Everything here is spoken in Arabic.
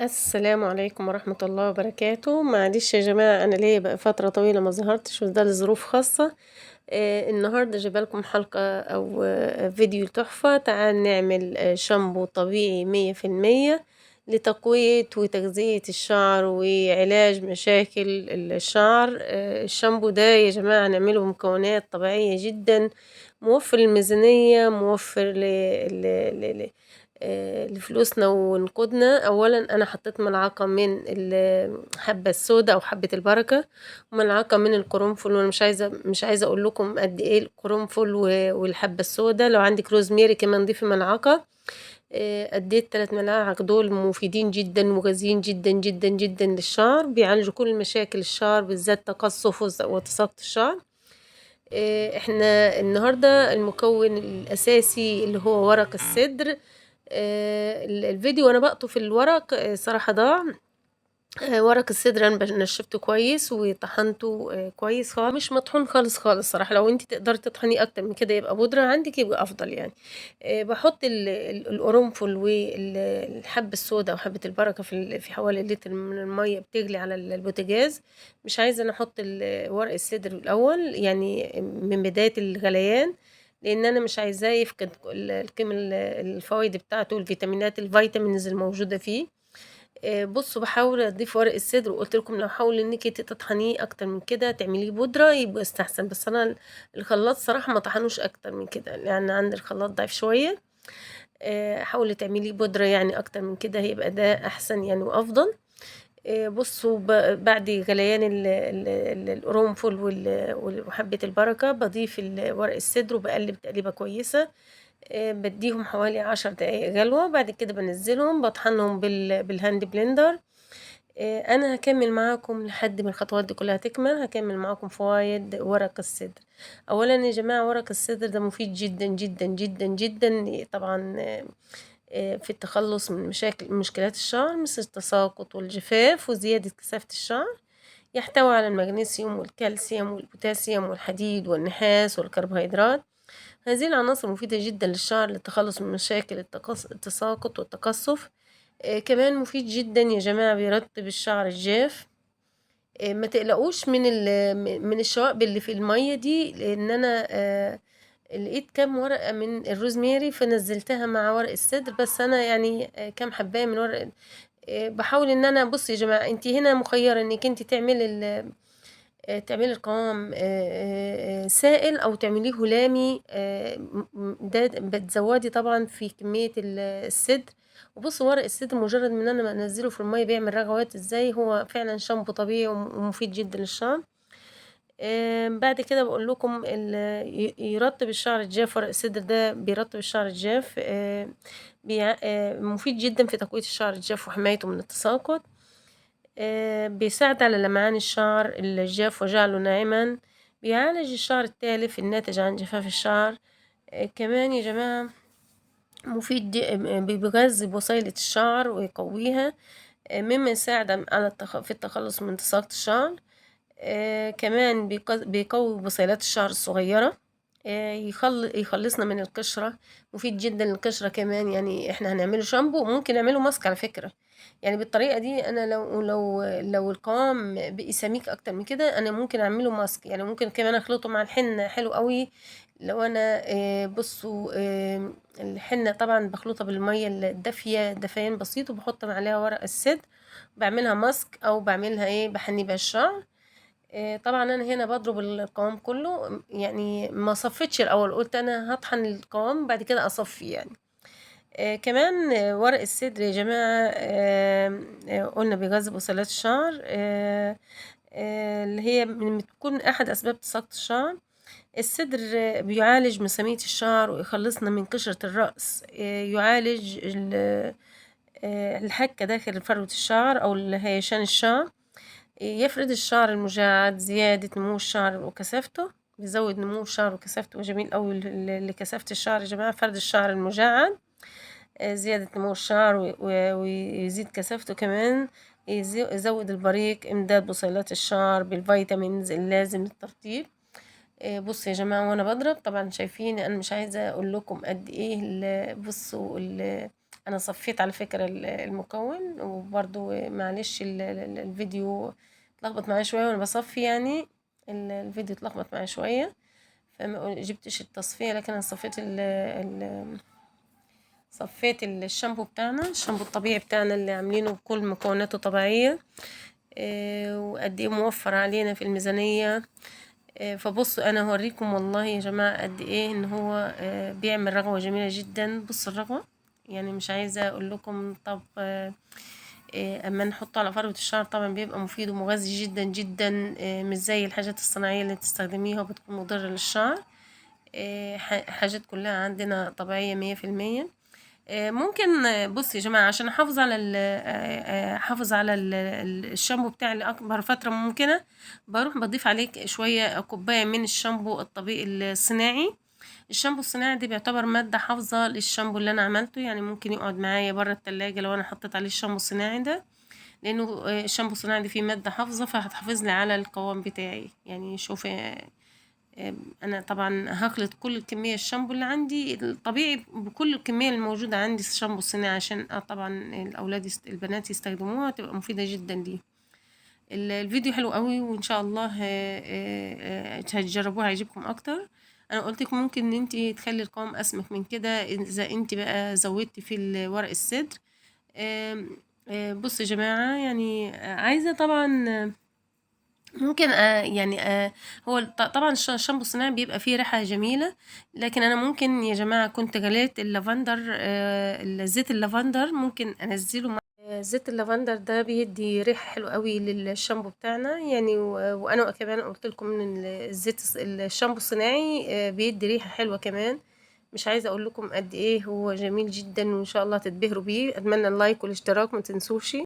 السلام عليكم ورحمة الله وبركاته. معلش يا جماعة، أنا ليا بقى فترة طويلة ما ظهرتش وده لظروف خاصة. النهاردة جايبة لكم حلقة أو فيديو تحفة. تعال نعمل شامبو طبيعي 100% لتقوية وتغذية الشعر وعلاج مشاكل الشعر. الشامبو ده يا جماعة نعمله بمكونات طبيعية جدا، موفر الميزانية، موفر لفلوسنا ونقودنا. أولا أنا حطيت ملعقة من الحبة السوداء أو حبة البركة، وملعقة من القرنفل، وأنا مش عايزة أقول لكم قد إيه القرنفل والحبة السوداء. لو عندك روزميري كمان ضيفي ملعقة. أديت 3 ملاعق دول مفيدين جدا مغذيين جدا جدا جدا للشعر، بيعالجوا كل مشاكل الشعر بالذات تقصف وتساقط الشعر. احنا النهاردة المكون الأساسي اللي هو ورق السدر. الفيديو وانا بقطف الورق صراحة ضاع. ورق السدر انا نشفته كويس وطحنته كويس خالص، مش مطحون خالص خالص صراحة. لو انت تقدري تطحني اكتر من كده يبقى بودرة عندك يبقى افضل يعني. بحط القرنفل والحبة السوداء وحبة البركة في حوالي لتر من المية بتغلي على البوتاجاز. مش عايزة انا احط ورق السدر الاول يعني من بداية الغليان، لان انا مش عايزاه يفقد الفوائد بتاعته والفيتامينات الفيتامينز الموجودة فيه. بصوا بحاول اضيف ورق الصدر، وقلت لكم لو حاول انك تطحنيه اكتر من كده تعمليه بودره يبقى استحسن، بس انا الخلاط صراحه ما طحنوش اكتر من كده لان عندي الخلاط ضعيف شويه. حاولي تعمليه بودره يعني اكتر من كده هيبقى ده احسن يعني وافضل. بصوا بعد غليان القرنفل وحبه البركه بضيف ورق الصدر وبقلب تقليبه كويسه. بديهم حوالي 10 دقايق غلوة، بعد كده بنزلهم بطحنهم بالهاند بلندر. انا هكمل معاكم لحد ما الخطوات دي كلها تكمل، هكمل معاكم فوائد ورق السدر. اولا يا جماعة ورق السدر ده مفيد جدا جدا جدا جدا طبعا في التخلص من مشكلات الشعر مثل التساقط والجفاف وزيادة كثافة الشعر. يحتوي على المغنيسيوم والكالسيوم والبوتاسيوم والحديد والنحاس والكربوهيدرات. هذه العناصر مفيدة جدا للشعر للتخلص من مشاكل التساقط والتقصف. كمان مفيد جدا يا جماعة، بيرطب الشعر الجاف. ما تقلقوش من الشوائب اللي في المية دي، لان انا لقيت كام ورقة من الروزميري فنزلتها مع ورق السدر، بس انا يعني كام حباية من ورق. بحاول ان انا بص يا جماعة، انت هنا مخيرة انك انت تعملي القوام سائل أو تعمليه هلامي. ده بتزودي طبعا في كمية الصدر. وبصوا ورق الصدر مجرد من أنا أنزله في المية بيعمل رغوات ازاي، هو فعلا شامبو طبيعي ومفيد جدا للشعر. بعد كده بقول لكم يرطب الشعر الجاف. ورق الصدر ده بيرطب الشعر الجاف، مفيد جدا في تقوية الشعر الجاف وحمايته من التساقط. بيساعد على لمعان الشعر الجاف وجعله ناعما. بيعالج الشعر التالف الناتج عن جفاف الشعر. كمان يا جماعة مفيد بيغذي بوصيلة الشعر ويقويها. مما يساعد على في التخلص من تساقط الشعر. كمان بيقوي بصيلات الشعر الصغيرة. يخلصنا من القشرة. مفيد جدا للقشرة كمان، يعني احنا هنعمله شامبو ممكن نعمله ماسك على فكرة. يعني بالطريقة دي انا لو القوام بقي سميك اكتر من كده انا ممكن اعمله ماسك، يعني ممكن كمان اخلطه مع الحنة حلو قوي. لو انا بصوا الحنة طبعا بخلطها بالمية الدافية دفيان بسيط وبحط عليها ورق السدر، بعملها ماسك او بعملها بحني بيها الشعر. طبعا انا هنا بضرب القوام كله، يعني ما صفيتش الاول، قلت انا هطحن القوام بعد كده اصفي يعني. كمان ورق السدر يا جماعة قلنا بيغذي بصيلات الشعر. اللي هي بتكون احد اسباب تساقط الشعر. السدر بيعالج مسامية الشعر ويخلصنا من قشرة الرأس. يعالج الحكة داخل فروة الشعر او هيشان الشعر. يفرد الشعر المجعد، زيادة نمو الشعر وكثافته. بيزود نمو الشعر وكثافته، جميل أوي لكثافة الشعر يا جماعة فرد الشعر المجعد. زيادة نمو الشعر ويزيد كثافته كمان. يزود البريق، إمداد بصيلات الشعر بالفيتامينز اللازم للترطيب. بصوا يا جماعة وانا بضرب طبعا شايفين، انا مش عايزة اقول لكم قد ايه بصوا انا صفيت على فكرة المكون، وبرضو معلش الفيديو اتلخبط معايا شوية وانا بصفي، يعني الفيديو اتلخبط معايا شوية، فما جبتش التصفية، لكن انا صفيت الشامبو بتاعنا، الشامبو الطبيعي بتاعنا اللي عاملينه بكل مكوناته طبيعية، وقد ايه موفر علينا في الميزانية. فبصوا انا هوريكم والله يا جماعة قد ايه ان هو بيعمل رغوة جميلة جدا. بصوا الرغوة، يعني مش عايزة اقول لكم. طب اما نحطه على فروة الشعر طبعا بيبقى مفيد ومغذي جدا جدا، مش زي الحاجات الصناعية اللي تستخدميها وبتكون مضرة للشعر. حاجات كلها عندنا طبيعية 100%. ممكن بصي يا جماعة، عشان احافظ على احافظ على الشامبو بتاعي لأكبر فترة ممكنة، بروح بضيف عليه شوية كوباية من الشامبو الطبيعي الصناعي. الشامبو الصناعي ده بيعتبر مادة حافظة للشامبو اللي انا عملته، يعني ممكن يقعد معايا برا التلاجة لو انا حطيت عليه الشامبو الصناعي ده، لانه الشامبو الصناعي ده فيه مادة حافظة، فهتحافظ لي على القوام بتاعي. يعني شوفي، انا طبعا هخلط كل الكميه الشامبو اللي عندي الطبيعي بكل الكميه الموجوده عندي الشامبو الصناعي، عشان طبعا الاولاد البنات يستخدموها، تبقى مفيده جدا ليه. الفيديو حلو قوي، وان شاء الله هتجربوها هيعجبكم اكتر. انا قلت لكم ممكن ان انت تخلي القوام اسمك من كده اذا انت بقى زودتي في ورق الصدر. بصوا يا جماعه، يعني عايزه طبعا ممكن يعني هو طبعا الشامبو الصناعي بيبقى فيه ريحة جميلة، لكن انا ممكن يا جماعة كنت غليت اللافندر، زيت اللافندر ممكن انزله مع زيت اللافندر ده بيدي ريحة حلوة قوي للشامبو بتاعنا، يعني وانا كمان قلت لكم ان الزيت الشامبو الصناعي بيدي ريحة حلوة كمان. مش عايزة اقول لكم قد ايه هو جميل جدا، وان شاء الله تتبهروا بيه. اتمنى اللايك والاشتراك، ما تنسوش.